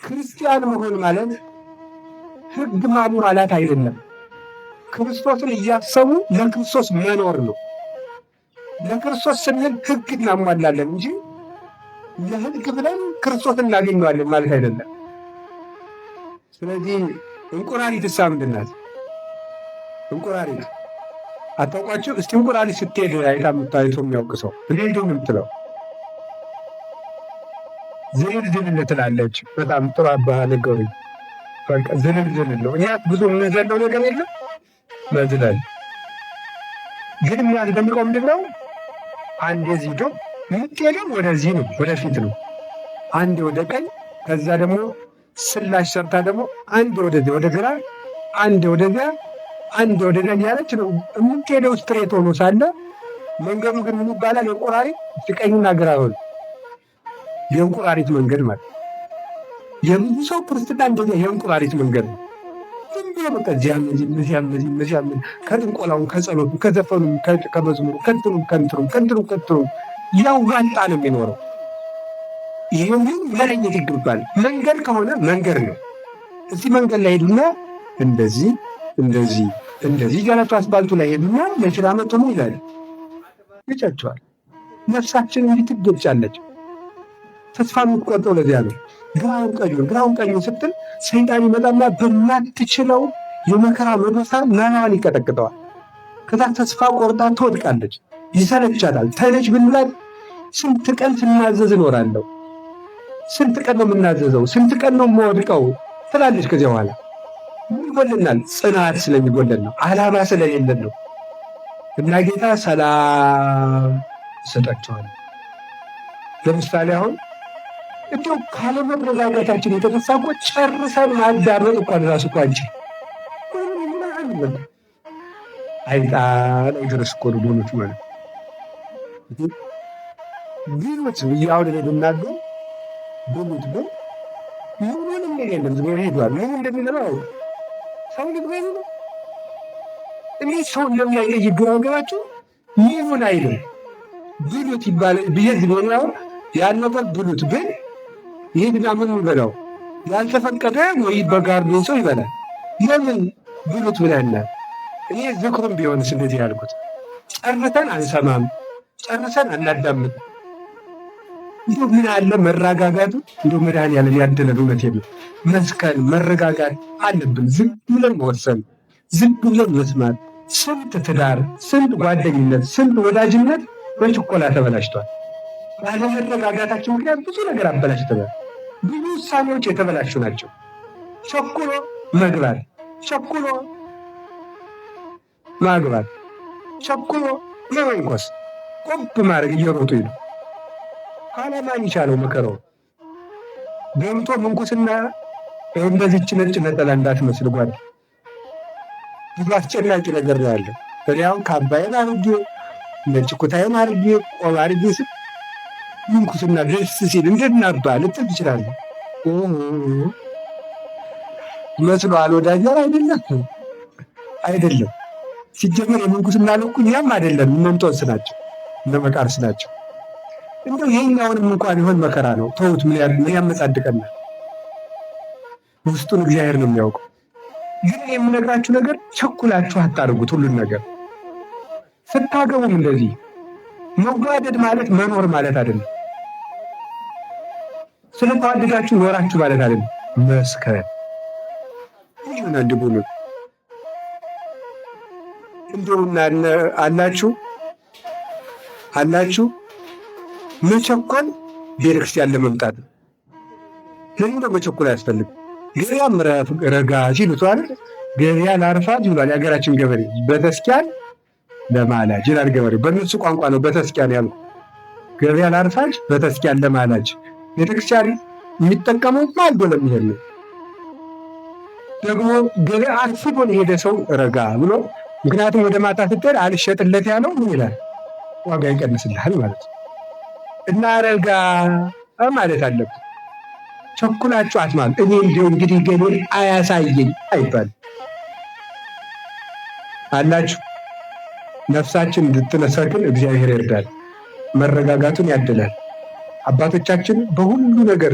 ክርስቲያን መሆን ማለት ሕግ ማሟላት አይደለም። ክርስቶስን እያሰቡ ለክርስቶስ መኖር ነው። ለክርስቶስ ስንል ሕግ እናሟላለን እንጂ ለሕግ ብለን ክርስቶስን እናገኘዋለን ማለት አይደለም። ስለዚህ እንቁራሪት እሳ ምንድን ናት? እንቁራሪት አታውቋቸው? እስቲ እንቁራሪት ስትሄድ አይቶ የሚያውቅ ሰው እንዴት ነው የምትለው? ዝልል ዝልል ትላለች። በጣም ጥሩ አባ ነገሩኝ። በቃ ዝልል ዝልል ነው። እኛ ብዙ የምንዘለው ነገር የለም መዝለል። ግን የሚያስደንቀው ምንድን ነው? አንዴ እዚህ ዶ የምትሄደው ወደዚህ ነው፣ ወደፊት ነው። አንዴ ወደ ቀኝ፣ ከዛ ደግሞ ስላሽ ሰርታ ደግሞ አንዴ ወደዚህ ወደ ግራ፣ አንዴ ወደዚያ፣ አንዴ ወደዚያ እያለች ነው የምትሄደው። ስትሬት ሆኖ ሳለ መንገዱ ግን ምን ይባላል? የእንቁራሪት ቀኝና ግራ ሆነ። የእንቁራሪት መንገድ ማለት የብዙ ሰው ክርስትና እንደዚያ የእንቁራሪት መንገድ ነው። ዝም ብሎ በቃ እዚያ ከጥንቆላውም ከጸሎቱ ከዘፈኑም ከመዝሙሩ ከንትኑም ያው ዋንጣ ነው የሚኖረው። ይህም ግን መለየት ይገባል። መንገድ ከሆነ መንገድ ነው። እዚህ መንገድ ላይ ሄዱና እንደዚህ እያላቸው አስፋልቱ ላይ ሄዱና ለሽራ መቶ ነው ይላል ይጫቸዋል። ነፍሳችን እንዲህ ትገጫለች። ተስፋ የምትቆርጠው ለዚያ ነው። ግራውን ቀኙን ስትል ሰይጣን ይመጣና በማትችለው የመከራ መዶሳ ናናዋን ይቀጠቅጠዋል። ከዛ ተስፋ ቆርጣ ትወድቃለች፣ ይሰለቻታል። ተነች ብንላት ስንት ቀን ስናዘዝ እኖራለሁ፣ ስንት ቀን ነው የምናዘዘው፣ ስንት ቀን ነው የምወድቀው ትላለች። ከዚያ በኋላ ምን ይጎለናል? ጽናት ስለሚጎለን ነው፣ ዓላማ ስለሌለን ነው። እና ጌታ ሰላም ይሰጣቸዋል። ለምሳሌ አሁን እንዲሁ ካለመረጋጋታችን የተነሳ እኮ ጨርሰን ማዳመጥ እንኳን ራሱ እኮ አንችል። አይጣል ድረስ እኮ ነው ሆኖች ማለት ቢሎች አሁን ላይ ብናገር ብሉት ግን ምንም የለም። ዝም ብሎ ሄዷል። ምን እንደሚለው ሰው ልግበዝ ነው እኔ ሰው እንደሚያይለይ ግራገባችሁ ይሁን አይልም። ብሉት ይባል ብዬዝ ነው ያን ነገር ብሉት ግን ይህ ድና ምን በላው ያልተፈቀደ ወይ በጋርዶን ሰው ይበላል። ለምን ብሉት ብለናል። እኔ ዝክሩም ቢሆንስ እንደዚህ ያልኩት ጨርሰን አንሰማም፣ ጨርሰን አናዳምጥ። እንዲሁ ምን አለ መረጋጋቱ እንዲሁ መድኃኒዓለም ያደለን እውነት የለም። መስከን መረጋጋት አለብን። ዝም ብለን መወሰን፣ ዝም ብለን መስማት። ስንት ትዳር፣ ስንት ጓደኝነት፣ ስንት ወዳጅነት በችኮላ ተበላሽቷል። ባለመረጋጋታችን ምክንያት ብዙ ነገር አበላሽተናል። ብዙ ውሳኔዎች የተበላሹ ናቸው። ቸኩሎ መግባት፣ ቸኩሎ ማግባት፣ ቸኩሎ መመንኮስ፣ ቆብ ማድረግ እየሮጡ ነው። ካለማን ይቻለው መከረው ገምቶ ምንኩስና እንደዚች ነጭ ነጠላ እንዳትመስል ጓድ ብዙ አስጨናቂ ነገር ነው ያለው። እኔ ካባዬን አርጌ ነጭ ኩታዬን አርጌ ቆብ አርጌ ስል ምንኩስና ደስ ሲል እንደናባ ልጥል ትችላለህ። መስሎሃል ወዳጃር አይደለም። ሲጀመር የምንኩስና ልኩ እኛም አይደለም እነንጦንስ ናቸው እነ መቃርስ ናቸው። እንደው ይሄኛውንም እንኳን ይሆን መከራ ነው። ተውት። ምን ያመጻድቀናል? ውስጡን እግዚአብሔር ነው የሚያውቀው። ግን የምነግራችሁ ነገር ቸኩላችሁ አታርጉት። ሁሉን ነገር ስታገቡም እንደዚህ መዋደድ ማለት መኖር ማለት አይደለም። ስለተዋደዳችሁ ኖራችሁ ማለት አይደለም። መስከረም ይሁን አንድ ቡኑ እንደውና አላችሁ መቸኮል ቤተክርስቲያን ለመምጣት ነው። ለምን መቸኮል አያስፈልግም። ገበያ ረጋ ሲሉት አይደል? ገበያ ላርፋት ይሏል የሀገራችን ገበሬ። በተስኪያን ለማላጅ ይላል ገበሬ። በእነሱ ቋንቋ ነው በተስኪያን ያሉ። ገበያ ላርፋጅ፣ በተስኪያን ለማላጅ። ቤተክርስቲያን የሚጠቀመው ማልዶ ለሚሄድ ነው። ደግሞ ገበያ አርፍዶ የሄደ ሰው ረጋ ብሎ፣ ምክንያቱም ወደ ማታ ስትሄድ አልሸጥለት ያለው ምን ይላል? ዋጋ ይቀንስልሃል ማለት ነው። እና ረጋ ማለት አለብን። ቸኩላችሁ አትማሉ። እኔ እንግዲህ ገበሬ አያሳየኝ አይባል አላችሁ። ነፍሳችን እንድትነሰክን እግዚአብሔር ይርዳል፣ መረጋጋቱን ያድላል። አባቶቻችን በሁሉ ነገር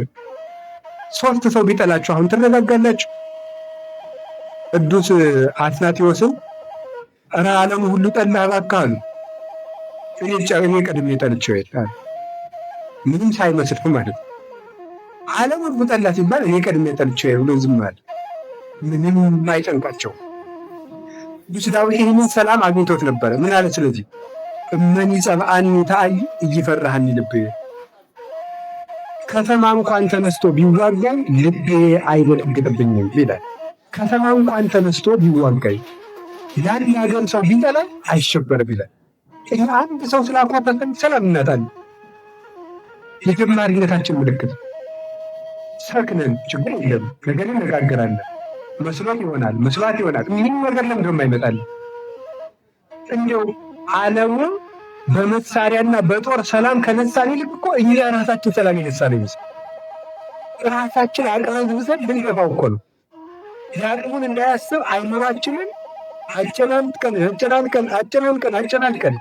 ሶስት ሰው ቢጠላችሁ አሁን ትረጋጋላችሁ? ቅዱስ አትናቴዎስን ኧረ ዓለሙ ሁሉ ጠላ እባክህ አሉ። እኔ ቀድሜ ጠልቼው የለ ምንም ሳይመስል ማለት ነው። ዓለም ሁሉ ጠላ ሲባል እኔ ቀድሜ ጠልቼው ብሎ ዝም አለ። ምንም አይጨንቃቸው። ቅዱስ ዳዊት ይህንን ሰላም አግኝቶት ነበረ። ምን አለ? ስለዚህ እመኒ ጸብአኒ ተአይ እይፈራሃኒ ልቤ፣ ከተማ እንኳን ተነስቶ ቢዋጋኝ ልቤ አይደነግጥብኝም ይላል። ከተማ እንኳን ተነስቶ ቢዋጋኝ ያን ያገር ሰው ቢጠላኝ አይሸበርም ይላል። ይህ አንድ ሰው ስላኮረፈን ሰላም እናጣለን። የጀማሪነታችን ምልክት ሰክነን ችግር የለም ነገር እነጋገራለን። መስሏት ይሆናል ምንም ነገር ለምንድነው የማይመጣልን? እንዲያው ዓለሙ በመሳሪያና በጦር ሰላም ከነሳን ይልቅ እኮ እኛ ራሳችን ሰላም የነሳን ይመስል ራሳችን አቀዝብዘን ብንገፋው እኮ ነው። የአቅሙን እንዳያስብ አይምሯችንን አጨናንቀን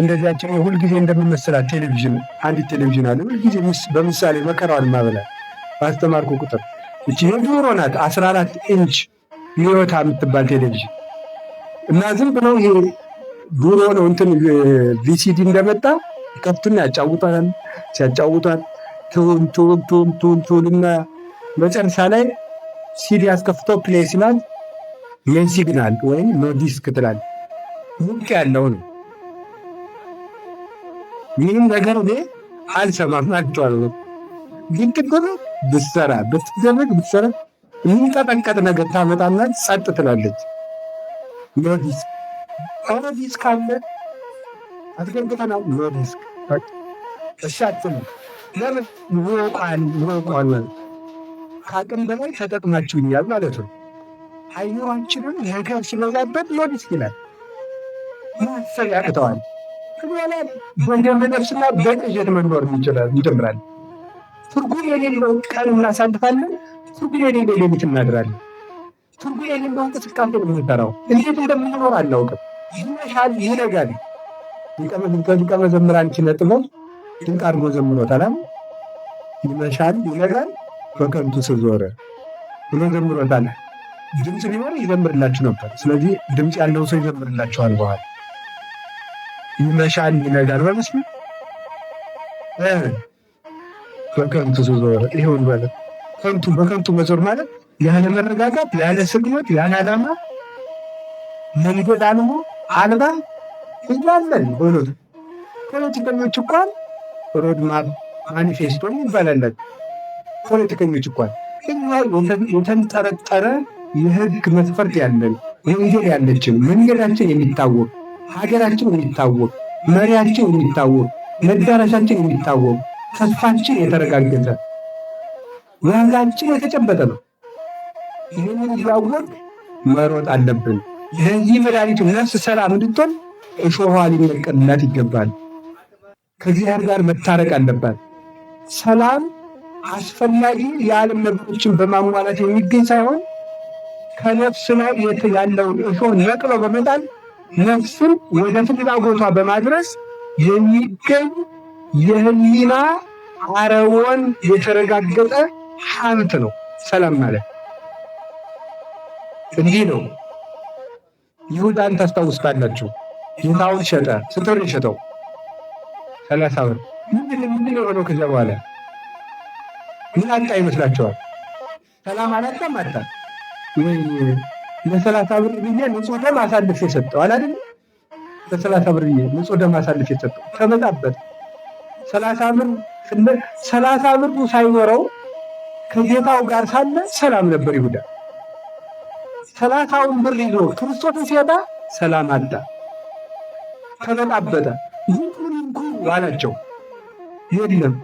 እንደዚያችን ሁልጊዜ እንደምመስላት ቴሌቪዥን፣ አንዲት ቴሌቪዥን አለ ሁልጊዜ በምሳሌ መከራዋን ማበላ ባስተማርኩ ቁጥር እቺ የዱሮ ናት 14 ኢንች ኒዮታ የምትባል ቴሌቪዥን እና ዝም ብለው ይሄ ዱሮ ነው እንትን ቪሲዲ እንደመጣ ከፍቱና ያጫውታል። ሲያጫውታል ቱን እና መጨረሻ ላይ ሲዲ አስከፍተው ፕሌይ ሲላል የሲግናል ወይም ኖዲስክ ትላል ሙቅ ያለው ነው። ምንም ነገር አልሰማም አልተዋለሁ። ግን ቅድም ብትሰራ የሚንቀጠቀጥ ነገር ታመጣና ጸጥ ትላለች። ኖዲስክ አለ አትገንቅተናል። ኖዲስክ እሻት ነው። ለምን ወቋል ከአቅም በላይ ተጠቅማችሁኛል ማለት ነው። አይኖራችንም ነገር ሲመዛበት ኖዲስክ ይላል። ማሰብ ያቅተዋል። በደም ነፍስና በቅዠት መኖር ይጀምራል። ትርጉም የሌለው ቀን እናሳልፋለን። ትርጉም የሌለው ሌሊት እናድራለን። ትርጉም የሌለው እንቅስቃሴ ነው የምንሰራው። እንዴት እንደምንኖር አናውቅም። ይመሻል፣ ይነጋል። ሊቀ መዘምራን ኪነ ጥበብ ድንቅ አድርጎ ዘምሮታል። ይመሻል፣ ይነጋል በከንቱ ስዞረ ብሎ ዘምሮታል። ድምፅ ቢኖር ይዘምርላችሁ ነበር። ስለዚህ ድምፅ ያለው ሰው ይዘምርላችኋል። በኋላ ይመሻል ይነጋል በመስሉ በከንቱ ስዞረ ይሁን ማለት በከንቱ መዞር ማለት ያለ መረጋጋት፣ ያለ ስግመት፣ ያለ ዓላማ መንገድ አልባ ይላለን። ፖለቲከኞች እንኳን ሮድማፕ ማኒፌስቶ ይባላል። ፖለቲከኞች እንኳን የተንጠረጠረ የህግ መስፈርት ያለን ወንጌል ያለችን መንገዳችን የሚታወቅ ሀገራችን የሚታወቅ መሪያችን የሚታወቅ መዳረሻችን የሚታወቅ ተስፋችን የተረጋገጠ ዋጋችን የተጨበጠ ነው። ይህንን ሊያወቅ መሮጥ አለብን። ለዚህ መድኃኒቱ ነፍስ ሰላም እንድትሆን እሾኋ ሊነቀልላት ይገባል። ከእግዚአብሔር ጋር መታረቅ አለባት። ሰላም አስፈላጊ የዓለም ነገሮችን በማሟላት የሚገኝ ሳይሆን ከነፍስ ላይ ያለውን እሾህ ነቅሎ በመጣል ነፍስን ወደ ፍላጎቷ በማድረስ የሚገኝ የህሊና አረወን የተረጋገጠ ሀብት ነው። ሰላም ማለት እንዲህ ነው። ይሁዳን ታስታውስታላችሁ። ጌታውን ሸጠ። ስንት ብር ሸጠው? 30 ብር። ምንድን ነው ሆነው? ከዚያ በኋላ ምን አጣ ይመስላችኋል? ሰላም አላጣም? አጣ ወይ? ለ30 ብር ብዬ ንጹህ ደም አሳልፌ የሰጠው አላደለ? ለ30 ብር ብዬ ንጹህ ደም አሳልፌ የሰጠው ተመጣበት። 30 ብሩ ሳይኖረው ከጌታው ጋር ሳለ ሰላም ነበር ይሁዳ። 30ውን ብር ይዞ ክርስቶስን ሲያጣ ሰላም አጣ፣ ተበጣበጠ። ይንኩ አላቸው። የለም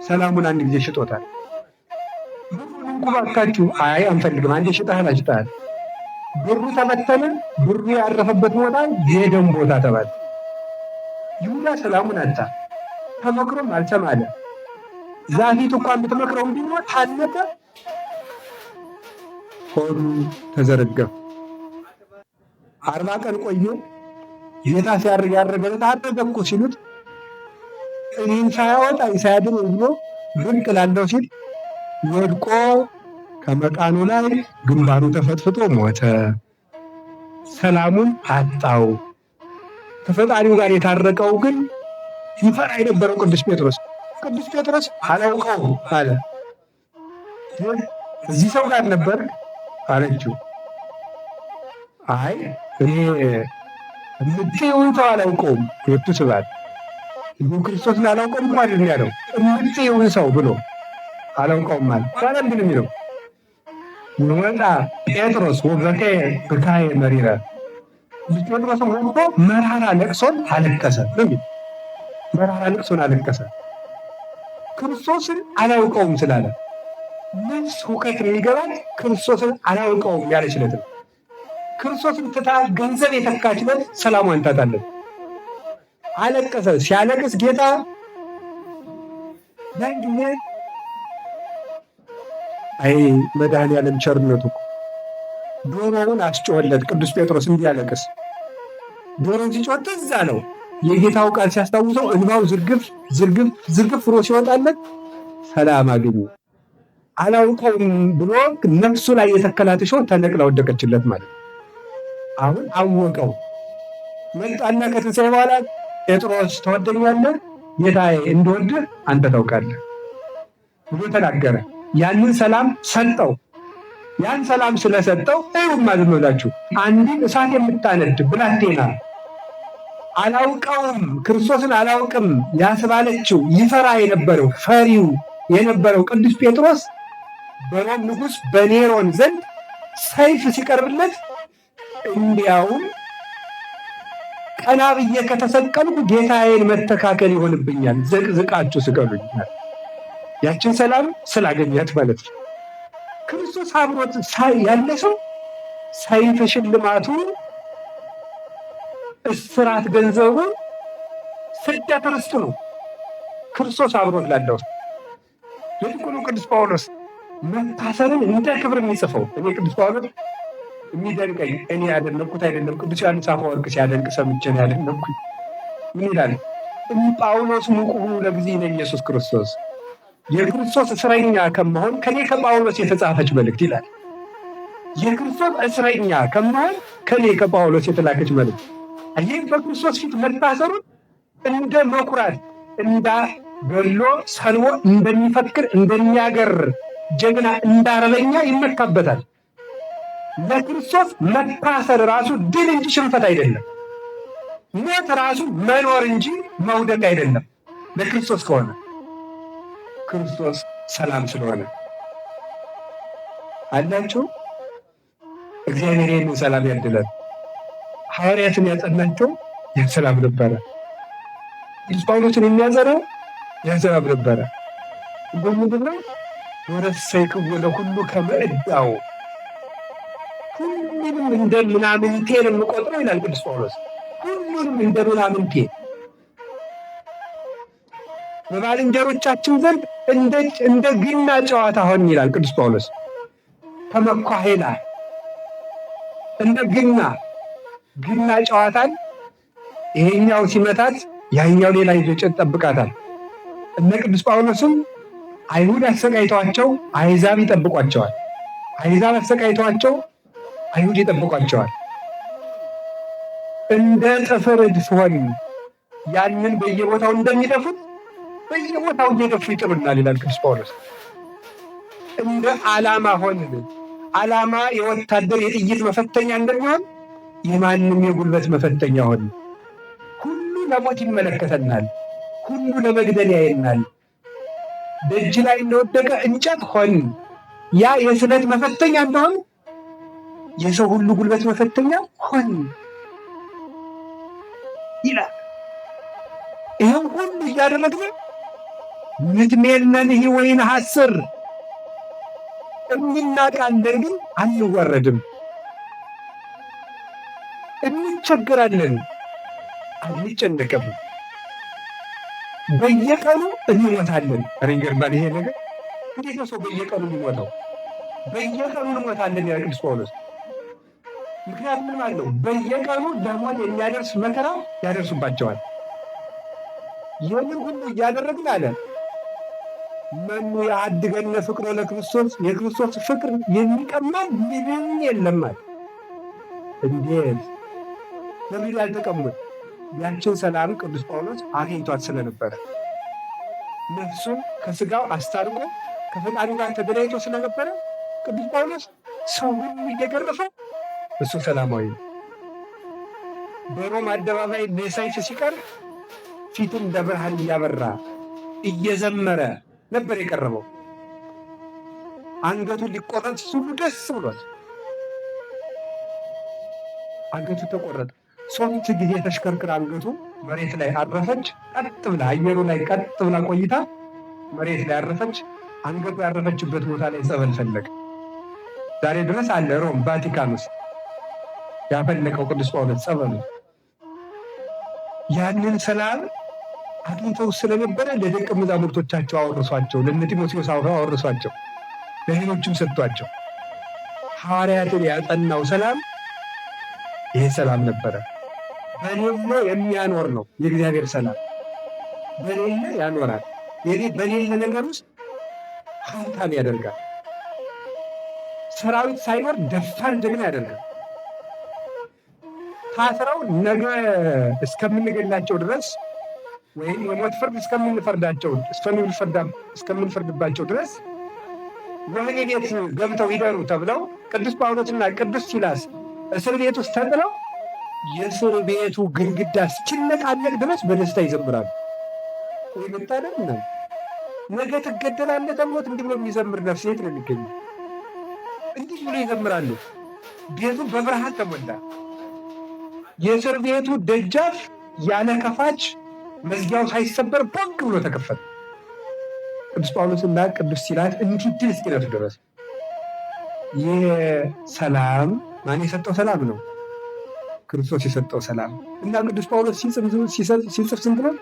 ሰላሙን አንድ ጊዜ ሽጦታል። ይንኩ ባካችሁ። አይ አንፈልግም፣ አንዴ ሽጠሃል። ብሩ ተበተነ። ብሩ ያረፈበት ቦታ የደም ቦታ ተባለ። ይሁዳ ሰላሙን አጣ። ተመክሮም አልሰማለ። ዛፊት እንኳን ብትመክረው እንዲሞት ታነቀ። ሆዱ ተዘረገፈ። 40 ቀን ቆየ። ጌታ ሲያርግ ያረገለት አደረገ እኮ ሲሉት እኔን ሳያወጣኝ ሳያድን ብሎ ብቅ ላለው ሲል ወድቆ ከመቃኑ ላይ ግንባሩ ተፈጥፍጦ ሞተ። ሰላሙን አጣው። ከፈጣሪው ጋር የታረቀው ግን ይፈራ የነበረው ቅዱስ ጴጥሮስ አላውቀው አለ። እዚህ ሰው ጋር ነበር አለችው። አይ እኔ እምትይውን ሰው አላውቀውም። ሁለቱ ስባት ክርስቶስን አላውቀውም ማለት ያለው እምትይውን ሰው ብሎ አላውቀውም ማለት ታዲያ ምንድን ነው የሚለው? ወጣ ጴጥሮስ ወበከየ ብካየ መሪረ። ጴጥሮስም ወጥቶ መራራ ለቅሶን አለቀሰ። መራራ ለቅሶን አለቀሰ። ክርስቶስን አላውቀውም ስላለ ነፍስ ሁከት የሚገባት ክርስቶስን አላውቀውም ያለችለት ነው። ክርስቶስን ትታ ገንዘብ የተካችለት ሰላሟን ታጣለች። አለቀሰ። ሲያለቅስ ጌታ ያን ጊዜ አይ መድኃኔዓለም ቸርነቱ ዶሮውን አስጮኸለት። ቅዱስ ጴጥሮስ እንዲያለቅስ ዶሮውን ሲጮህ ትዝ አለው። የጌታው ቃል ሲያስታውሰው እንባው ዝርግፍ ብሎ ሲወጣለት ሰላም አገኘ። አላውቀውም ብሎ ነፍሱ ላይ የተከላት እሾህ ተነቅላ ወደቀችለት ማለት ነው። አሁን አወቀው። መጣና ከትንሣኤ በኋላ ጴጥሮስ ትወደኛለህ? ጌታዬ እንደወድህ አንተ ታውቃለህ ብሎ ተናገረ። ያንን ሰላም ሰጠው። ያን ሰላም ስለሰጠው ማለት ነው አንዲት እሳት የምታነድ ብላቴና አላውቀውም ክርስቶስን አላውቅም ያስባለችው ይፈራ የነበረው ፈሪው የነበረው ቅዱስ ጴጥሮስ በሮም ንጉሥ በኔሮን ዘንድ ሰይፍ ሲቀርብለት እንዲያውም ቀና ብዬ ከተሰቀልኩ ጌታዬን መተካከል ይሆንብኛል፣ ዘቅዝቃችሁ ስቀሉኛል። ያችን ሰላም ስላገኛት ማለት ነው። ክርስቶስ አብሮት ያለ ሰው ሰይፍ ሽልማቱ፣ እስራት ገንዘቡ፣ ስደት ርስቱ ነው። ክርስቶስ አብሮት ላለው ለጥቁሩ ቅዱስ ጳውሎስ መታሰርን እንደ ክብር የሚጽፈው እኔ ቅዱስ ጳውሎስ የሚደንቀኝ እኔ ያደነቅኩት አይደለም፣ ቅዱስ ዮሐንስ አፈወርቅ ሲያደንቅ ሰምቼ ነው ያደነቅኩኝ። ምን ይላል? ጳውሎስ ሙቁሁ ለእግዚእነ ኢየሱስ ክርስቶስ፣ የክርስቶስ እስረኛ ከመሆን ከኔ ከጳውሎስ የተጻፈች መልእክት ይላል። የክርስቶስ እስረኛ ከመሆን ከኔ ከጳውሎስ የተላከች መልእክት። ይህም በክርስቶስ ፊት መታሰሩን እንደ መኩራት እንዳ ገሎ ሰልቦ እንደሚፈክር እንደሚያገር ጀግና እንዳረበኛ ይመካበታል። ለክርስቶስ መታሰር ራሱ ድል እንጂ ሽንፈት አይደለም። ሞት ራሱ መኖር እንጂ መውደቅ አይደለም። ለክርስቶስ ከሆነ ክርስቶስ ሰላም ስለሆነ አላችሁ። እግዚአብሔር ይህንን ሰላም ያድለን። ሐዋርያትን ያጸናቸው ያን ሰላም ነበረ። ቅዱስ ጳውሎስን የሚያጸናው ያን ሰላም ነበረ። ምንድን ነው? ወረሰይክዎ ለኩሉ ከመ ዕዳው፣ ሁሉንም እንደ ምናምንቴ ነው የምቆጥረው ይላል ቅዱስ ጳውሎስ። ሁሉንም እንደ ምናምንቴ በባልንጀሮቻችን ዘንድ እንደ ግና ጨዋታ ሆን ይላል ቅዱስ ጳውሎስ። ከመኳሄላ እንደ ግና ጨዋታን ይሄኛው ሲመታት ያኛው ሌላ ይዞ ጠብቃታል። እነ ቅዱስ ጳውሎስም አይሁድ አሰቃይተዋቸው አሕዛብ ይጠብቋቸዋል። አሕዛብ አሰቃይተዋቸው አይሁድ ይጠብቋቸዋል። እንደ ጥፍር ሲሆን ያንን በየቦታው እንደሚደፉት በየቦታው እየደፉ ይጥሉናል ይላል ቅዱስ ጳውሎስ። እንደ ዓላማ ሆንን። ዓላማ የወታደር የጥይት መፈተኛ እንደሚሆን የማንም የጉልበት መፈተኛ ሆን። ሁሉ ለሞት ይመለከተናል። ሁሉ ለመግደል ያየናል። ደጅ ላይ እንደወደቀ እንጨት ሆን። ያ የስለት መፈተኛ እንደሆን የሰው ሁሉ ጉልበት መፈተኛ ሆን ይላል። ይህም ሁሉ እያደረግን ምትሜልነን ይህ ወይን ሐስር እንናቃለን፣ ግን አንወረድም። እንቸግራለን፣ አንጨነቅም። በየቀኑ እንሞታለን። ይገርማል ይሄ ነገር። እንዴት ነው ሰው በየቀኑ የሚሞተው? በየቀኑ እንሞታለን ይላል ቅዱስ ጳውሎስ። ምክንያቱም ምን ማለት ነው? በየቀኑ ለሞት የሚያደርስ መከራ ያደርሱባቸዋል። ይህንን ሁሉ እያደረግን አለ መኑ ያድገነ ፍቅሮ ለክርስቶስ የክርስቶስ ፍቅር የሚቀማን ምንም የለም አለ። እንዴት ለምን ያልተቀሙት? ያችን ሰላም ቅዱስ ጳውሎስ አግኝቷት ስለነበረ ነፍሱን ከስጋው አስታርቆ ከፈጣሪው ጋር ተገናኝቶ ስለነበረ ቅዱስ ጳውሎስ ሰው ሁሉ እየገረፈ እሱ ሰላማዊ ነው። በሮም አደባባይ ለሰይፍ ሲቀርብ ፊቱን እንደ ብርሃን እያበራ እየዘመረ ነበር የቀረበው። አንገቱን ሊቆረጥ ሁሉ ደስ ብሏል። አንገቱ ተቆረጠ። 3 ጊዜ ተሽከርክር አንገቱ መሬት ላይ አረፈች። ቀጥ ብላ አየሩ ላይ ቀጥ ብላ ቆይታ መሬት ላይ አረፈች። አንገቱ ያረፈችበት ቦታ ላይ ጸበል ፈለገ። ዛሬ ድረስ አለ ሮም ቫቲካን ውስጥ ያፈለቀው ቅዱስ ጳውሎስ ጸበሉ። ያንን ሰላም አግኝተው ስለነበረ ለደቀ መዛሙርቶቻቸው አወርሷቸው፣ ለእነ ጢሞቴዎስ አወርሷቸው፣ ለሌሎችም ሰጥቷቸው። ሐዋርያትን ያጸናው ሰላም ይሄ ሰላም ነበረ። በሌለ የሚያኖር ነው የእግዚአብሔር ሰላም። በሌለ ያኖራል። በሌለ ነገር ውስጥ ሀብታም ያደርጋል። ሰራዊት ሳይኖር ደፋር ጀግና ያደርጋል። ታስረው ነገ እስከምንገላቸው ድረስ ወይም የሞት ፍርድ እስከምንፈርድባቸው ድረስ ወህኒ ቤት ገብተው ይደሩ ተብለው ቅዱስ ጳውሎስና ቅዱስ ሲላስ እስር ቤት ውስጥ ተጥለው የእስር ቤቱ ግድግዳ እስኪነቃነቅ ድረስ በደስታ ይዘምራሉ። ወይ መታደል ነው! ነገ ትገደላለህ ተብሎት እንዲህ ብሎ የሚዘምር ነፍስ የት ነው የሚገኘው? እንዲህ ብሎ ይዘምራሉ። ቤቱ በብርሃን ተሞላ። የእስር ቤቱ ደጃፍ ያለ ከፋች መዝጊያው ሳይሰበር ቦግ ብሎ ተከፈተ። ቅዱስ ጳውሎስና ቅዱስ ሲላስ እንዲህ ድል እስኪነሱ ድረስ። ይህ ሰላም ማን የሰጠው ሰላም ነው? ክርስቶስ የሰጠው ሰላም እና ቅዱስ ጳውሎስ ሲጽፍ ስንት ነው?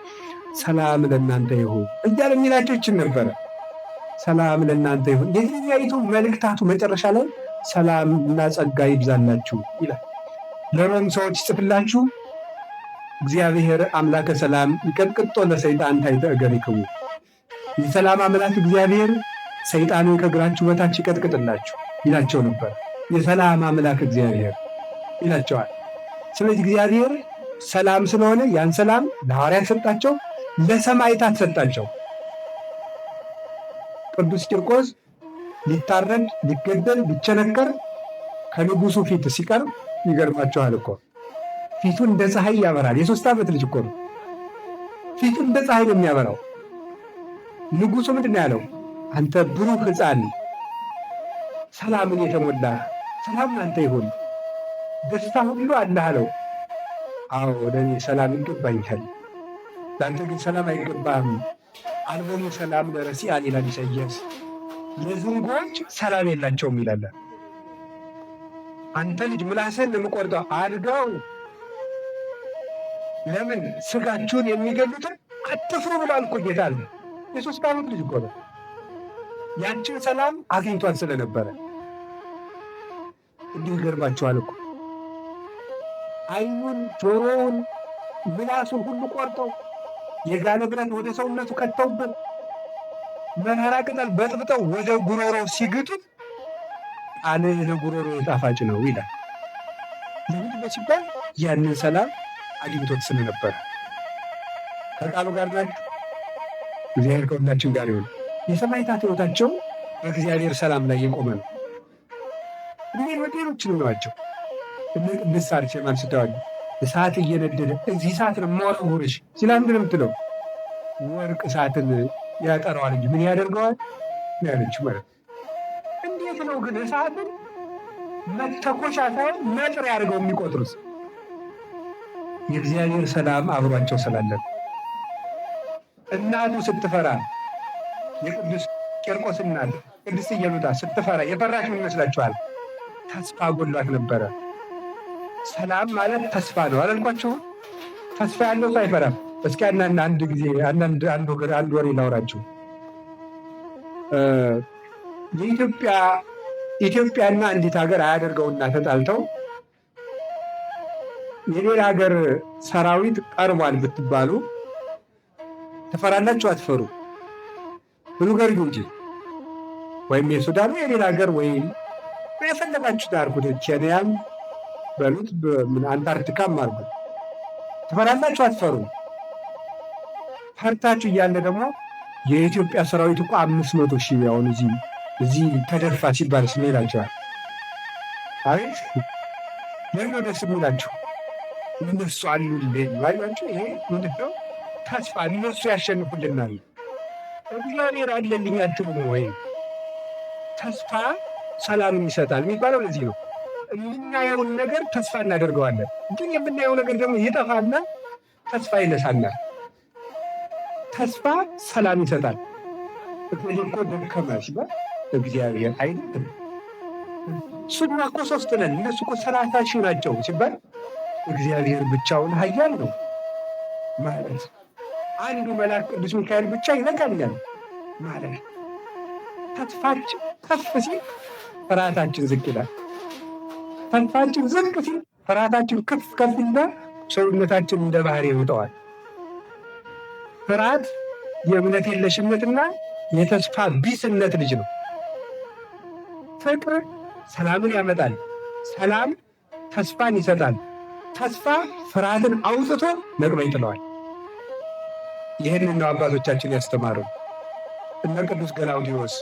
ሰላም ለእናንተ ይሁን እያለ የሚላቸው ይችን ነበረ። ሰላም ለእናንተ ይሁን። የትኛይቱ መልእክታቱ መጨረሻ ላይ ሰላም እና ጸጋ ይብዛላችሁ ይላል። ለሮም ሰዎች ጽፍላችሁ እግዚአብሔር አምላከ ሰላም ይቀጥቅጦ ለሰይጣን ታይተ እገሪክሙ። የሰላም አምላክ እግዚአብሔር ሰይጣንን ከእግራችሁ በታች ይቀጥቅጥላችሁ ይላቸው ነበር። የሰላም አምላክ እግዚአብሔር ይላቸዋል። ስለዚህ እግዚአብሔር ሰላም ስለሆነ ያን ሰላም ለሐዋርያት ሰጣቸው፣ ለሰማዕታት ሰጣቸው። ቅዱስ ቂርቆስ ሊታረድ ሊገደል ሊቸነከር ከንጉሱ ፊት ሲቀርብ ይገርማቸዋል እኮ ፊቱ እንደ ፀሐይ ያበራል። የ3 ዓመት ልጅ እኮ ነው። ፊቱ እንደ ፀሐይ ነው የሚያበራው። ንጉሱ ምንድን ነው ያለው? አንተ ብሩህ ሕፃን ሰላምን የተሞላ ሰላም ላንተ ይሁን፣ ደስታ ሁሉ አለህ አለው። አዎ ለእኔ ሰላም ይገባኛል፣ ለአንተ ግን ሰላም አይገባም። አልቦሙ ሰላም ለረሲዓን ይላል ኢሳይያስ። ለዝንጎች ሰላም የላቸውም ይላል። አንተ ልጅ ምላስህን ለምቆርጠው አድርገው። ለምን ስጋችሁን የሚገሉትን አትፍሩ ብሏል እኮ ጌታ አለ። የ3 ዓመት ልጅ እኮ ነው። ያችን ሰላም አግኝቷን ስለነበረ እንዲሁ ይገርማችኋል እኮ ዓይኑን፣ ጆሮውን፣ ምላሱን ሁሉ ቆርጠው የጋለ ብረት ወደ ሰውነቱ ከተውበት መራራ ቅጠል በጥብጠው ወደ ጉሮሮው ሲግጡት ቃል ለጉሮሮ ጣፋጭ ነው ይላል። ለምን ሲባል ያንን ሰላም አግኝቶት ስለነበረ። ከቃሉ ጋር ናችሁ። እግዚአብሔር ከሁላችን ጋር ይሁን። የሰማዕታት ሕይወታቸው በእግዚአብሔር ሰላም ላይ የቆመ ነው። ሌሎችንም ናቸው። እነ ቅድስት አርሴማ አንስተዋል። እሳት እየነደደ እዚህ እሳት ነው የማወረውርሽ ሲል አንድ ነው የምትለው ወርቅ እሳትን ያጠራዋል እንጂ ምን ያደርገዋል ያለች ማለት። እንዴት ነው ግን እሳትን መተኮሻ ሳይሆን መጥሪያ አድርገው የሚቆጥሩት? የእግዚአብሔር ሰላም አብሯቸው ስላለን። እናቱ ስትፈራ የቅዱስ ቂርቆስ እናት ቅድስት ኢየሉጣ ስትፈራ የፈራች ምን ይመስላችኋል? ተስፋ ጎሏት ነበረ። ሰላም ማለት ተስፋ ነው አላልኳችሁም? ተስፋ ያለው ሰው አይፈራም። እስኪ አንድ ጊዜ አንድ ወሬ ላውራችሁ። ኢትዮጵያና አንዲት ሀገር አያደርገውና ተጣልተው የሌላ ሀገር ሰራዊት ቀርቧል ብትባሉ ትፈራላችሁ? አትፈሩ? ንገሪው እንጂ ወይም የሱዳኑ የሌላ ሀገር ወይም የፈለጋችሁት አድርጉት፣ ኬንያም በሉት አንታርክቲካም አድርጉት። ትፈራላችሁ? አትፈሩም? ፈርታችሁ እያለ ደግሞ የኢትዮጵያ ሰራዊት እኮ 500,000 አሁን እዚህ ተደፋ ሲባል ስሜ ይላቸዋል። አቤት ለምን ደስ የሚላችሁ? እነሱ አሉልን ባላችሁ፣ ይሄ ምንድነው? ተስፋ። እነሱ ያሸንፉልናል። እግዚአብሔር አለልኝ አትሉም ወይ? ተስፋ ሰላምን ይሰጣል የሚባለው ለዚህ ነው። የምናየውን ነገር ተስፋ እናደርገዋለን፣ ግን የምናየው ነገር ደግሞ ይጠፋና ተስፋ ይነሳናል። ተስፋ ሰላም ይሰጣል። እኮ ደከመ ሲባል እግዚአብሔር አይደለም። እሱማ እኮ 3 ነን፣ እነሱ እኮ 30,000 ናቸው ሲባል እግዚአብሔር ብቻውን ኃያል ነው ማለት። አንዱ መልአክ ቅዱስ ሚካኤል ብቻ ይበቃኛል ማለት። ተስፋችን ከፍ ሲል ፍርሃታችን ዝቅ ይላል። ተስፋችን ዝቅ ሲል ፍርሃታችን ከፍ ይልና ሰውነታችን እንደ ባህር ይውጠዋል። ፍርሃት የእምነት የለሽነትና የተስፋ ቢስነት ልጅ ነው። ፍቅር ሰላምን ያመጣል። ሰላም ተስፋን ይሰጣል። ተስፋ ፍርሃትን አውጥቶ ነቅሎ ይጥለዋል። ይህንን ነው አባቶቻችን ያስተማሩ። እነ ቅዱስ ገላውዲዮስ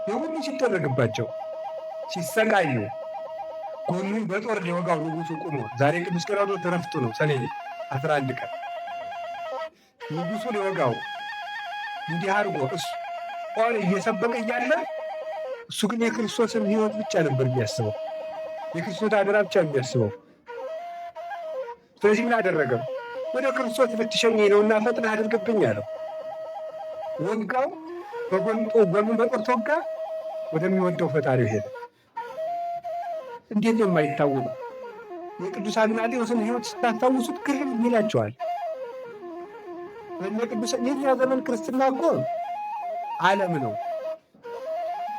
የሁሉ ሲደረግባቸው ሲሰቃዩ ጎኑን በጦር ሊወጋው ንጉሱ ቁሞ፣ ዛሬ ቅዱስ ገላውዲዮስ ረፍቱ ነው። ሰኔ 11 ቀን ንጉሱ ሊወጋው እንዲህ አድርጎ እሱ ጦር እየሰበቀ እያለ እሱ ግን የክርስቶስን ሕይወት ብቻ ነበር የሚያስበው፣ የክርስቶስ አደራ ብቻ የሚያስበው። ስለዚህ ምን አደረገው? ወደ ክርስቶስ ልትሸኘኝ ነውና ፈጥነህ አድርግብኝ አለው። ወጋው፣ ጎኑን በጦር ተወጋ፣ ወደሚወደው ፈጣሪው ሄደ። እንዴት ነው የማይታወቀው? የቅዱስ አግናጤዎስን ሕይወት ስታስታውሱት ግርም ይላቸዋል። ቅዱስ የኛ ዘመን ክርስትና እኮ ዓለም ነው፣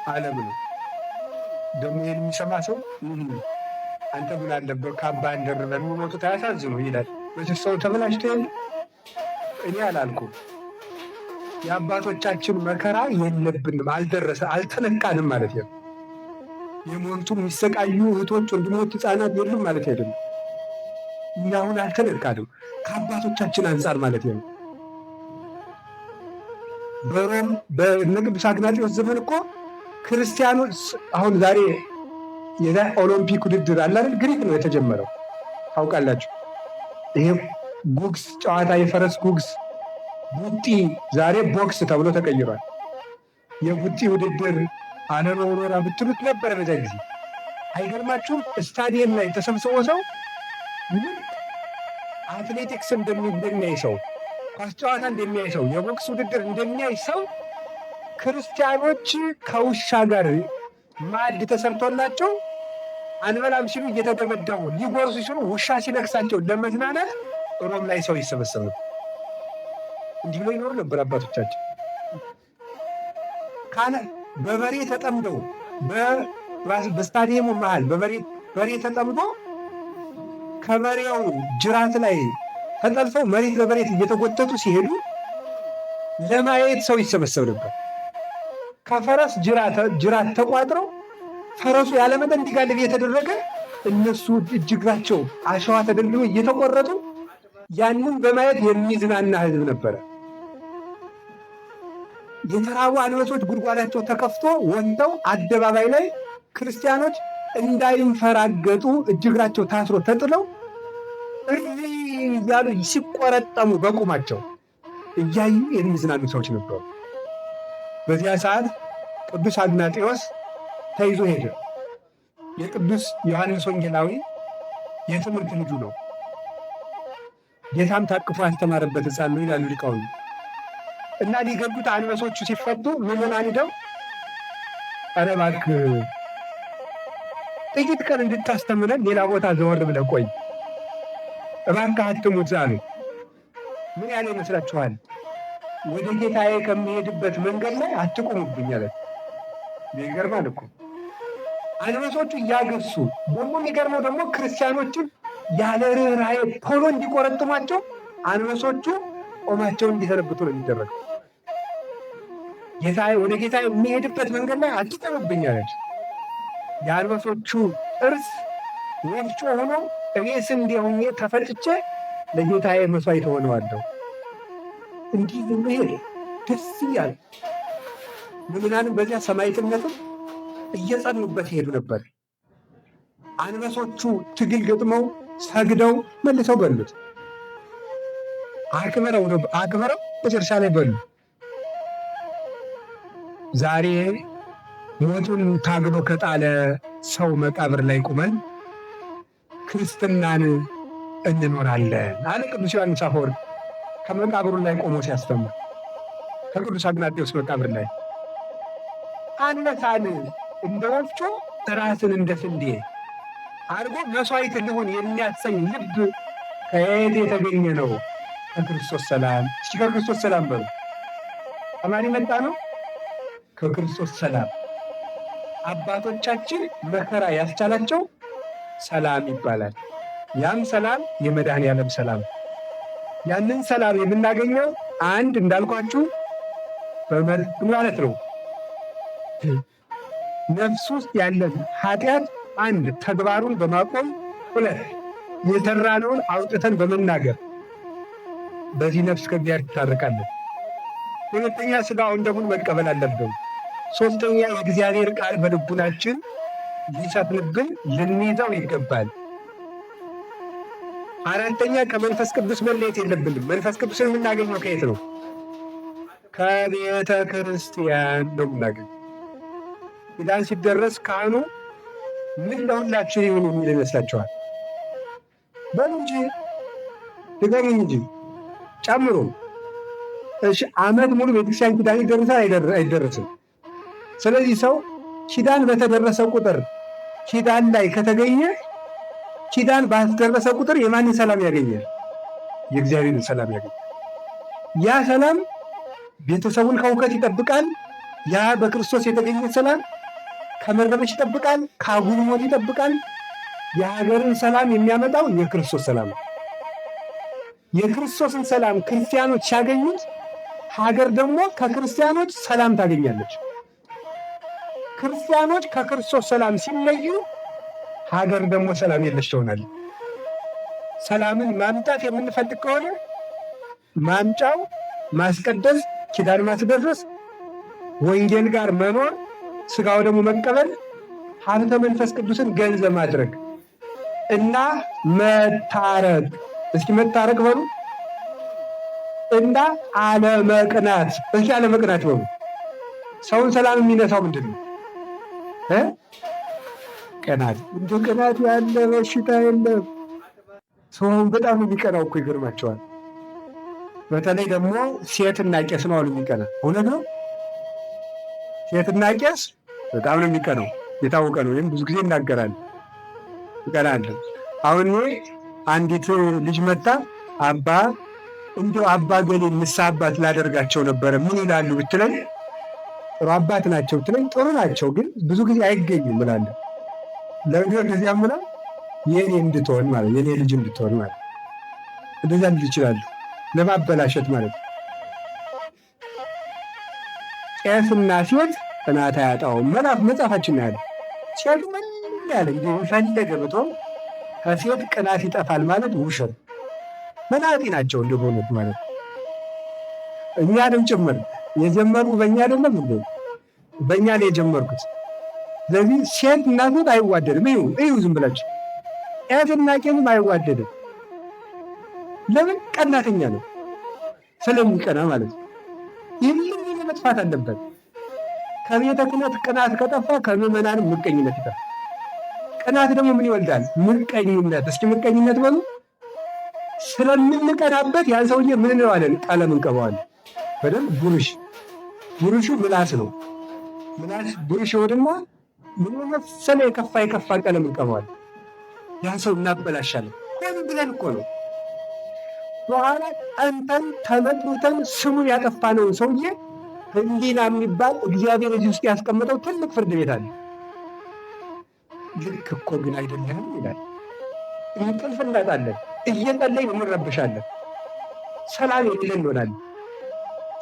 ዓለም ነው። ደግሞ ይህን የሚሰማ ሰው አንተ ምን አለበት ካባ እንደርበን የሚሞቱት አያሳዝኑ ይላል። በዚህ ሰው ተበላሽቶ የለ እኔ አላልኩም። የአባቶቻችን መከራ የለብንም፣ አልደረሰ አልተነቃንም ማለት ነው። የሞቱ የሚሰቃዩ እህቶች፣ ወንድሞች፣ ሕፃናት የሉም ማለት አይደለም። እኛ አሁን አልተነቃንም ከአባቶቻችን አንጻር ማለት ነው። በሮም በእነ ቅዱስ አግናጤዎስ ዘመን እኮ ክርስቲያኖች አሁን ዛሬ ኦሎምፒክ ውድድር አለ አይደል? ግሪክ ነው የተጀመረው ታውቃላችሁ። ይሄ ጉግስ ጨዋታ የፈረስ ጉግስ ቡጢ ዛሬ ቦክስ ተብሎ ተቀይሯል። የቡጢ ውድድር አለመኖራ ብትሉት ነበረ በዛ ጊዜ። አይገርማችሁም? ስታዲየም ላይ ተሰብስቦ ሰው አትሌቲክስ እንደሚያይ ሰው፣ ኳስ ጨዋታ እንደሚያይ ሰው፣ የቦክስ ውድድር እንደሚያይ ሰው ክርስቲያኖች ከውሻ ጋር ማዕድ ተሰርቶላቸው አንበላም ሲሉ እየተደበደቡ ሊጎርሱ ሲሉ ውሻ ሲነክሳቸው ለመዝናናት ሮም ላይ ሰው ይሰበሰብ ነበር። እንዲህ ብሎ ይኖሩ ነበር አባቶቻችን። በበሬ ተጠምደው በስታዲየሙ መሃል በበሬ ተጠምዶ ከበሬው ጅራት ላይ ተጠልፈው መሬት በመሬት እየተጎተቱ ሲሄዱ ለማየት ሰው ይሰበሰብ ነበር። ከፈረስ ጅራት ተቋጥረው ፈረሱ ያለመጠን እንዲጋልብ እየተደረገ እነሱ እጅግራቸው አሸዋ ተደልድሎ እየተቆረጡ ያንን በማየት የሚዝናና ሕዝብ ነበረ። የተራቡ አንበሶች ጉድጓዳቸው ተከፍቶ ወጥተው አደባባይ ላይ ክርስቲያኖች እንዳይንፈራገጡ እጅግራቸው ታስሮ ተጥለው እያሉ ሲቆረጠሙ በቁማቸው እያዩ የሚዝናኑ ሰዎች ነበሩ። በዚያ ሰዓት ቅዱስ አግናጤዎስ ተይዞ ሄደ። የቅዱስ ዮሐንስ ወንጌላዊ የትምህርት ልጁ ነው። ጌታም ታቅፎ ያስተማረበት ሕፃን ነው ይላሉ ሊቃውንት። እና ሊገቡት አንበሶቹ ሲፈቱ ምዕመናን ሄደው ኧረ እባክህ ጥቂት ቀን እንድታስተምረን ሌላ ቦታ ዘወር ብለህ ቆይ፣ እባክህ አትሙት አሉ። ምን ያለ ይመስላችኋል? ወደ ጌታዬ ከሚሄድበት መንገድ ላይ አትቆሙብኝ አለ። ይገርማል እኮ አንበሶቹ እያገሱ ደግሞ የሚገርመው ደግሞ ክርስቲያኖችን ያለ ርኅራኄ ቶሎ እንዲቆረጥሟቸው አንበሶቹ ቆማቸውን እንዲሰነብቱ ነው የሚደረገው። ወደ ጌታ የሚሄድበት መንገድ ላይ አትጠብብኝ አለች። የአንበሶቹ ጥርስ ወፍጮ ሆኖ እኔ ስንዴ ሆኜ ተፈጭቼ ለጌታዬ መስዋዕት ሆነዋለሁ። እንዲህ ብሄድ ደስ እያለ ምዕመናንም በዚያ ሰማዕትነትም እየጸኑበት ይሄዱ ነበር። አንበሶቹ ትግል ገጥመው ሰግደው መልሰው በሉት። አክብረው መጨረሻ ላይ በሉ። ዛሬ ሞቱን ታግሎ ከጣለ ሰው መቃብር ላይ ቁመን ክርስትናን እንኖራለን አለ ቅዱስ ዮሐንስ አፈወርቅ ከመቃብሩ ላይ ቆሞ ሲያስተምር። ከቅዱስ አግናጤዎስ መቃብር ላይ አንበሳን እንደ ወፍጮ ራስን እንደ ስንዴ አድርጎ መስዋዕት ልሁን የሚያሰኝ ልብ ከየት የተገኘ ነው? ከክርስቶስ ሰላም። እስኪ ከክርስቶስ ሰላም በሉ። ከማን መጣ ነው? ከክርስቶስ ሰላም። አባቶቻችን መከራ ያስቻላቸው ሰላም ይባላል። ያም ሰላም የመድኃኔዓለም ሰላም። ያንን ሰላም የምናገኘው አንድ እንዳልኳችሁ ማለት ነው ነፍስ ውስጥ ያለን ኃጢአት አንድ ተግባሩን በማቆም ሁለት የሰራነውን አውጥተን በመናገር በዚህ ነፍስ ከእግዚአብሔር ትታረቃለች። ሁለተኛ ሥጋውን ደሙን መቀበል አለብን። ሶስተኛ የእግዚአብሔር ቃል በልቡናችን ሊሰፍንብን ልንይዘው ይገባል። አራተኛ ከመንፈስ ቅዱስ መለየት የለብንም። መንፈስ ቅዱስን የምናገኘው ከየት ነው? ከቤተ ክርስቲያን ነው የምናገኘው። ኪዳን ሲደረስ ካህኑ ምን ለሁላችን ይሁን የሚል ይመስላችኋል? በሉ እንጂ ድገሙ እንጂ ጨምሮ። እሺ ዓመት ሙሉ ቤተክርስቲያን ኪዳን ይደረሳል አይደረስም? ስለዚህ ሰው ኪዳን በተደረሰ ቁጥር ኪዳን ላይ ከተገኘ ኪዳን ባስደረሰ ቁጥር የማንን ሰላም ያገኛል? የእግዚአብሔርን ሰላም ያገኛል። ያ ሰላም ቤተሰቡን ከእውቀት ይጠብቃል። ያ በክርስቶስ የተገኘ ሰላም ከመረበሽ ይጠብቃል፣ ከአጉል ሞት ይጠብቃል። የሀገርን ሰላም የሚያመጣው የክርስቶስ ሰላም ነው። የክርስቶስን ሰላም ክርስቲያኖች ሲያገኙት ሀገር ደግሞ ከክርስቲያኖች ሰላም ታገኛለች። ክርስቲያኖች ከክርስቶስ ሰላም ሲለዩ ሀገር ደግሞ ሰላም የለሽ ትሆናለች። ሰላምን ማምጣት የምንፈልግ ከሆነ ማምጫው ማስቀደስ፣ ኪዳን ማስደረስ፣ ወንጌል ጋር መኖር፣ ሥጋው ደግሞ መቀበል፣ ሀብተ መንፈስ ቅዱስን ገንዘብ ማድረግ እና መታረቅ። እስኪ መታረቅ በሉ እና አለመቅናት። እስኪ አለመቅናት በሉ። ሰውን ሰላም የሚነሳው ምንድን ነው? ቅናት። እንደ ቅናት ያለ በሽታ የለም። ሰውን በጣም የሚቀናው እኮ ይገርማቸዋል። በተለይ ደግሞ ሴትና ቄስ ነው አሉ የሚቀና። እውነት ነው። ሴትና ቄስ በጣም ነው የሚቀናው፣ የታወቀ ነው። ይህም ብዙ ጊዜ ይናገራል። ይቀናለን። አሁን አንዲት ልጅ መጣ፣ አባ እንዲያው አባ ገሌ ንስሐ አባት ላደርጋቸው ነበረ ምን ይላሉ ብትለኝ፣ ጥሩ አባት ናቸው ብትለኝ፣ ጥሩ ናቸው ግን ብዙ ጊዜ አይገኙም እላለሁ። ለምንድነው እንደዚያ ምላ? የኔ እንድትሆን ማለት የኔ ልጅ እንድትሆን ማለት እንደዚያ ልጅ ይችላሉ ለማበላሸት ማለት ነው። ቄስና ሴት ቅናት አያጣውም። መጽሐፋችን ነው ያለ። ሴቱ ምን ያለ ፈለገ ብቶ ከሴት ቅናት ይጠፋል ማለት ውሸት። መናጢ ናቸው እንደ በእውነት ማለት እኛንም ጭምር የጀመሩ በእኛ አይደለም እንዴ? በእኛ ላይ የጀመርኩት። ስለዚህ ሴት እና ሴት አይዋደድም። እዩ ዝም ብላችሁ ቄስና ቄስም አይዋደድም። ለምን? ቀናተኛ ነው፣ ስለሚቀና ማለት ነው። ይህን መጥፋት አለበት። ከቤተ ክህነት ቅናት ከጠፋ ከምዕመናንም ምቀኝነት ይጠፋል። ቅናት ደግሞ ምን ይወልዳል? ምቀኝነት። እስኪ ምቀኝነት በሉ። ስለምንቀናበት ያን ሰውዬ ምን እንለዋለን? ቀለም እንቀባዋለን። በደንብ ቡሩሹ ምላስ ነው። ምላስ ቡሩሽ ወድማ ምን መሰለ የከፋ ቀለም እንቀባዋለን። ያን ሰው እናበላሻለን። ለምን ብለን እኮ ነው። በኋላ ጠንተን ተመጥሩተን ስሙን ያጠፋነውን ሰውዬ ሕሊና የሚባል እግዚአብሔር እዚህ ውስጥ ያስቀመጠው ትልቅ ፍርድ ቤት አለ። ልክ እኮ ግን አይደለም ይላል። እንቅልፍ እናጣለን፣ እየጸለይን እንረብሻለን፣ ሰላም የሌለን እንሆናለን።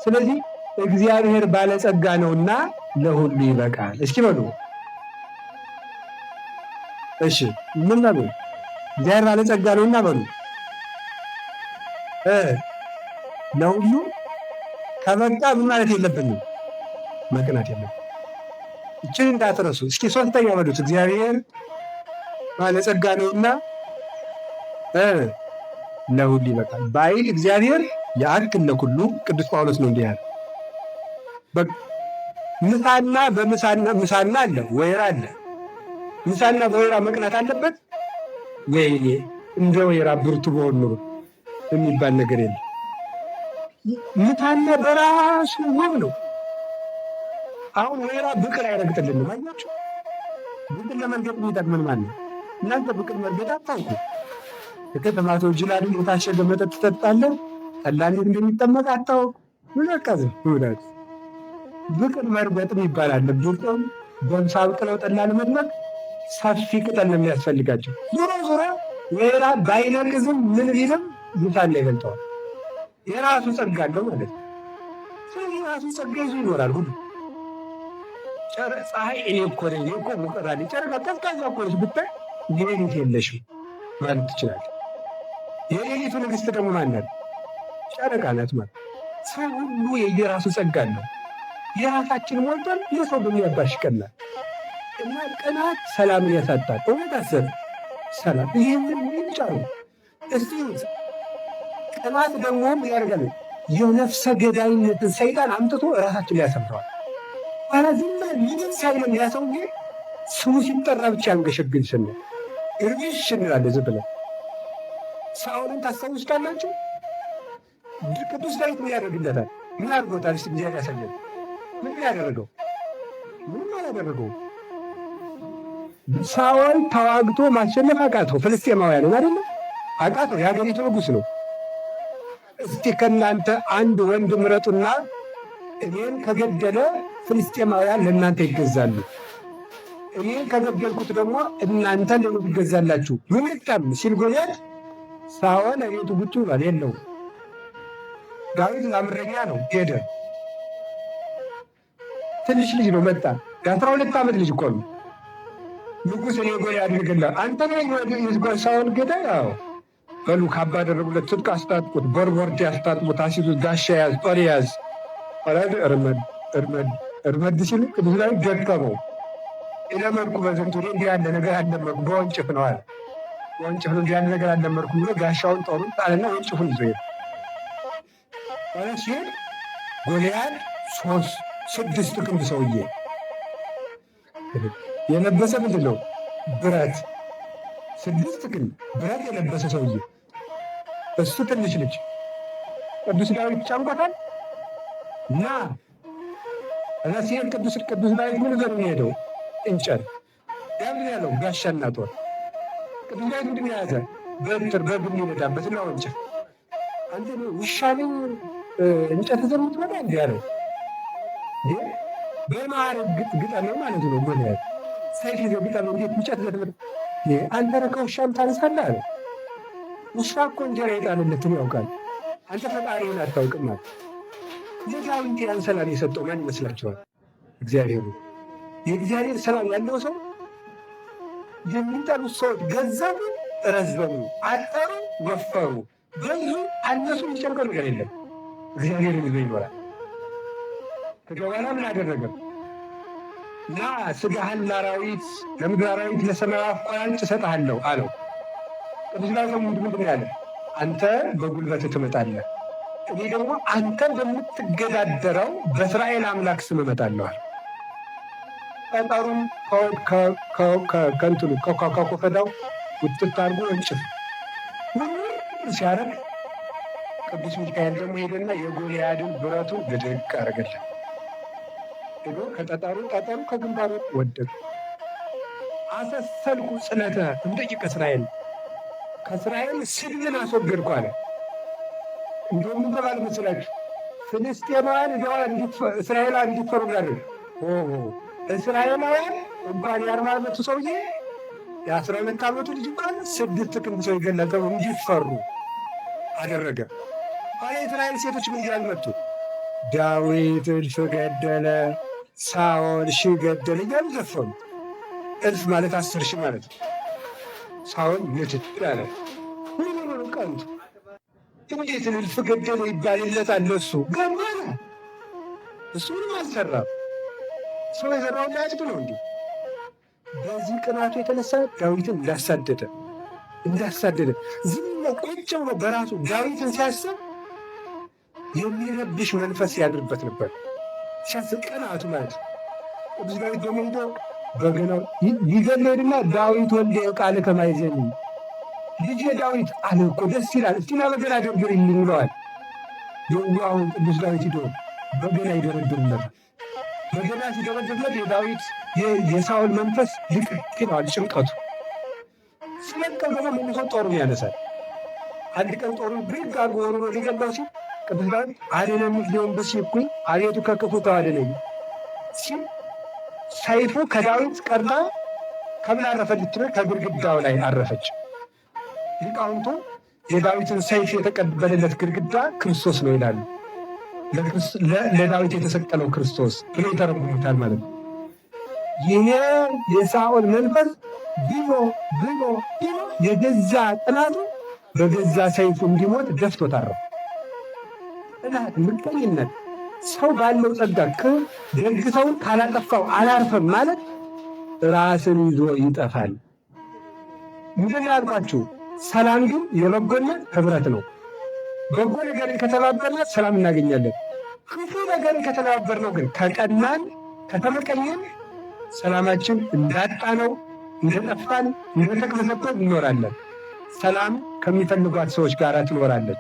ስለዚህ እግዚአብሔር ባለጸጋ ነውና ለሁሉ ይበቃል። እስኪ በሉ እሺ፣ ምን በሉ? እግዚአብሔር ባለጸጋ ነውና በሉ ለሁሉ ከበቃ ምን ማለት የለብንም መቅናት የለብንም። እችን እንዳትረሱ። እስኪ ሶስተኛ በሉት። እግዚአብሔር ባለጸጋ ነውና ለሁሉ ይበቃል ባይል እግዚአብሔር ያዕክል ለኩሉ። ቅዱስ ጳውሎስ ነው እንዲህ ያለ። ምሳና ምሳና አለ፣ ወይራ አለ። ምሳና በወይራ መቅናት አለበት ወይ? እንደ ወይራ ብርቱ በሆን ኑሮ የሚባል ነገር የለም። ምሳና በራሱ ውብ ነው። አሁን ወይራ ብቅል አይረግጥልንም። አያችሁ፣ ብቅል ለመርገጥ የሚጠቅምን ማለት ነው። እናንተ ብቅል መርገጥ አታውቁ። የከተማ ሰው ጅላዱ የታሸገ መጠጥ ትጠጣለህ፣ ጠላ እንዴት እንደሚጠመቅ አታውቁ። ምንቀዝም ሁለት ብቅል መርገጥም ይባላል። ብቅል በምሳ ብቅለው ጠላ ለመጥመቅ ሰፊ ቅጠል ነው የሚያስፈልጋቸው። ዞሮ ዞሮ ወይራ ባይነቅዝም ምን ቢልም ምሳና ይበልጠዋል። የራሱ ጸጋ አለው ማለት ነው። ስለዚህ የራሱ ጸጋ ይዞ ይኖራል ሁሉ። ፀሐይ እኔ እኮ ነኝ እኮ ሙቀታል ጨረቃ ቀዝቃዛ እኮ ነች ብታይ ሌሊት የለሽም ማለት ትችላለህ። የሌሊቱ ንግሥት ደግሞ ማናት? ጨረቃ ናት ማለት። ሰው ሁሉ የየራሱ ጸጋ አለው። የራሳችን ሞልቷል፣ የሰው ደግሞ ያባሽቀናል። እና ቅናት ሰላምን ያሳጣል። እውነት አሰብ ሰላም ይህንን ይጫሩ እስቲ። ቅናት ደግሞ ያደርጋል የነፍሰ ገዳይነትን ሰይጣን አምጥቶ ራሳችን ያሰምረዋል። አላዝና ምንም ሳይለም ያሰው ስሙ ሲጠራ ብቻ ያንገሸግል ስንል እርቢሽ እንላለን ዝም ብለን። ሳኦልን ታስታውሱታላችሁ? ቅዱስ ዳዊት ምን ያደርግለታል? ምን አድርጎታል? እስቲ ጊዜ ያሳየን። ምን ያደረገው? ምን አላደረገው? ሳኦል ተዋግቶ ማሸነፍ አቃተው። ፍልስጤማውያንን አይደለም አቃተው። የሀገሪቱ ንጉሥ ነው። እስቲ ከእናንተ አንድ ወንድ ምረጡና እኔን ከገደለ ፍልስጤማውያን ለእናንተ ይገዛሉ፣ እኔን ከገደልኩት ደግሞ እናንተ ለምን ትገዛላችሁ? ምንጣም ሲል ጎልያድ ሳኦል እቤቱ ቁጭ ብሏል። የለውም። ዳዊት አምረኛ ነው። ሄደ። ትንሽ ልጅ ነው መጣ። የ12 ዓመት ልጅ እኮ ነው። ንጉሥ እኔ ጎልያድ ልገድልህ አንተ ነው ሳኦል ገዳይ? አዎ በሉ ካባ አደረጉለት፣ ትጥቅ አስታጥቁት፣ ቦርቦርድ ያስታጥቁት፣ አሲዙት፣ ጋሻ ያዝ፣ ጦር ያዝ። እርመድ ሲል ቅዱስ ዳዊት ገጠመው። የለመድኩ በዝንቱ እንዲህ ያለ ነገር አልለመድኩም፣ በወንጭፍ ነው አለ። በወንጭፍ ነው እንዲህ ያለ ነገር አልለመድኩም ብሎ ጋሻውን ጦሩን ጣልና ወንጭፉን ይዞ ሄደ። ሲሄድ ጎልያድ 6 ክንድ ሰውዬ የለበሰ ምንድን ነው? ብረት። 6 ክንድ ብረት የለበሰ ሰውዬ እሱ ትንሽ ልጅ ቅዱስ ዳዊት ጨንቆታል እና ሲሄድ ቅዱስ ዳዊት ምን ዘር ሄደው እንጨት ያምን ያለው ጋሻና ጦር። ቅዱስ ዳዊት ምንድን የያዘ በትር በግም ይነዳበትና ወንጭፍ። አንተ ውሻኔ እንጨት ዘር ምትመጣ እንዲህ ያለው በማዕረግ ግጠመ ማለት ነው። ጎልያድ ሰይፍ ይዘው ግጠመ። እንዴት እንጨት ዘር አንተ ነህ ከውሻም ታነሳለህ አለ። ውሻ እኮ እንጀራ የጣለለትን ያውቃል። አንተ ፈጣሪውን አታውቅም ማለት። የዳዊት ያን ሰላም የሰጠው ማን ይመስላችኋል? እግዚአብሔር። የእግዚአብሔር ሰላም ያለው ሰው የሚጠሉት ሰዎች ገዘቡ፣ ረዘሙ፣ አጠሩ፣ ወፈሩ፣ ገዙ፣ አነሱ የሚጨንቀው ነገር የለም። እግዚአብሔርን ይዞ ይኖራል። ከገባና ምን አደረገ? ና ስጋህን ለአራዊት ለምድር አራዊት ለሰማይ አቋራጭ እሰጥሃለሁ አለው። ቅዱስ ዳዊት ምንድን ያለ? አንተ በጉልበት ትመጣለህ፣ እኔ ደግሞ አንተ በምትገዳደረው በእስራኤል አምላክ ስም እመጣለሁ። ጠጠሩም ከእንትኑ ከኮፈዳው ውጥት አድርጎ እንጭፍ ሲያረግ ቅዱስ ሚካኤል ደግሞ ሄደና የጎልያድን ብረቱን ብድግ አረገለት። ሄዶ ጠጠሩ ከግንባሩ ወደቅ። አሰሰልኩ ጽለተ እምደቂቀ እስራኤል፣ ከእስራኤል ስድብን አስወገድኩ አለ። እንዲሁም ምን ተባለ መሰላችሁ? ፍልስጤማውያን እስራኤላውያን እንዲፈሩ ጋር እስራኤላውያን እንኳን የ40 ዓመቱ ሰውዬ የ12 ዓመቱ ልጅ እንኳን 6 ክንድ ሰው ይገለጠው እንዲፈሩ አደረገ። የእስራኤል ሴቶች ምን ያህል መጡ? ዳዊት እልፍ ገደለ፣ ሳኦል ሺህ ገደለ እያሉ ዘፈኑ። እልፍ ማለት 10,000 ማለት ነው። ሳኦል ምትት አለ። ምን ቀንቱ እንዴት እልፍ ገደለ ይባልለታል? ለሱ ገባለ። እሱ ምንም አልሰራም። ሰው የዘራውን ላያጭድ ነው እንዴ? በዚህ ቅናቱ የተነሳ ዳዊትን እንዳሳደደ ዝም ቁጭ ብሎ በራሱ ዳዊትን ሲያስብ የሚረብሽ መንፈስ ያድርበት ነበር። ሲያስብ ቅናቱ ማለት ቅዱስ ዳዊት ደግሞ ሄዶ በገናው ይዘለድና ዳዊት ወልደ ቃል ከማይዘኒ ልጄ ዳዊት አለ እኮ ደስ ይላል፣ እስቲና በገና ደርድርልኝ ይለዋል። የዋሁን ቅዱስ ዳዊት ሂዶ በገና ይደረድርለታል። በገና ሲደረድርለት የዳዊት የሳኦል መንፈስ ልቅቅ ይለዋል፣ ጭንቀቱ ሲለቀው ደግሞ መልሶ ጦሩን ያነሳል። አንድ ቀን ጦሩን ብድግ አድርጎ ወርውሮ ሊገባው ሲል ቅዱስ ዳዊት አድነኝ ሊሆን በሲኩኝ አቤቱ ከክፉ ተዋደነኝ ሲል ሰይፉ ከዳዊት ቀርታ ከምን አረፈች ብትል ከግድግዳው ላይ አረፈች። ሊቃውንቱ የዳዊትን ሰይፍ የተቀበለለት ግድግዳ ክርስቶስ ነው ይላሉ። ለዳዊት የተሰቀለው ክርስቶስ ብሎ ይተረጉሙታል ማለት ነው። ይሄ የሳኦል መንፈስ ብሎ የገዛ ጥላቱ በገዛ ሰይፉ እንዲሞት ደፍቶት አረፈ። ጥላት፣ ምቀኝነት፣ ሰው ባለው ጸጋ ደግሰውን ካላጠፋው አላርፈም ማለት ራስን ይዞ ይጠፋል። ምንድን ያልኳችሁ? ሰላም ግን የበጎነት ህብረት ነው። በጎ ነገርን ከተባበርናት ሰላም እናገኛለን። ክፉ ነገርን ከተባበርነው ግን ከቀናን ከተመቀኘን ሰላማችን እንዳጣነው እንደጠፋን እንደተቅበዘበዝ እንኖራለን። ሰላም ከሚፈልጓት ሰዎች ጋር ትኖራለች።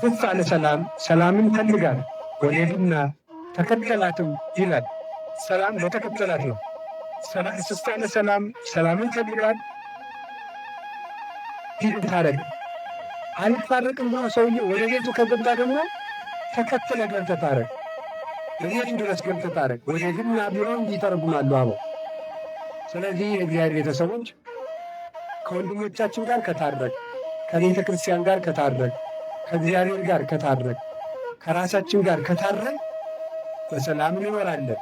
ፍጻለ ሰላም ሰላምን ፈልጋት ወዴድና ተከተላትም ይላል። ሰላም ለተከተላት ነው። ፍጻለ ሰላም ሰላምን ፈልጋት ይታረቅ። አልታረቅም ብሎ ሰውዬ ወደ ቤቱ ከገባ ደግሞ ተከትለ ገብተህ ታረቅ፣ ለቤቱ ድረስ ገብተህ ታረቅ። ወደ ግና ቢሮ ይተረጉማሉ አበው። ስለዚህ የእግዚአብሔር ቤተሰቦች ከወንድሞቻችን ጋር ከታረቅ፣ ከቤተ ክርስቲያን ጋር ከታረቅ፣ ከእግዚአብሔር ጋር ከታረቅ፣ ከራሳችን ጋር ከታረቅ በሰላም እንኖራለን።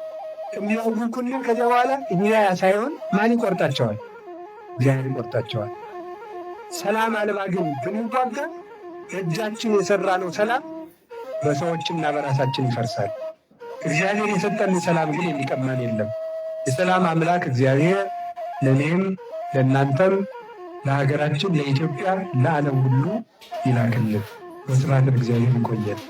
የሚያውኩልን ከዚያ በኋላ እኛ ሳይሆን ማን ይቆርጣቸዋል? እግዚአብሔር ይቆርጣቸዋል። ሰላም አልባ ግን ብንጓጋ እጃችን የሰራነው ሰላም በሰዎችና በራሳችን ይፈርሳል። እግዚአብሔር የሰጠን ሰላም ግን የሚቀማን የለም። የሰላም አምላክ እግዚአብሔር ለእኔም ለእናንተም ለሀገራችን ለኢትዮጵያ ለዓለም ሁሉ ይላክልን። በስብሐት ለእግዚአብሔር። ይቆየን።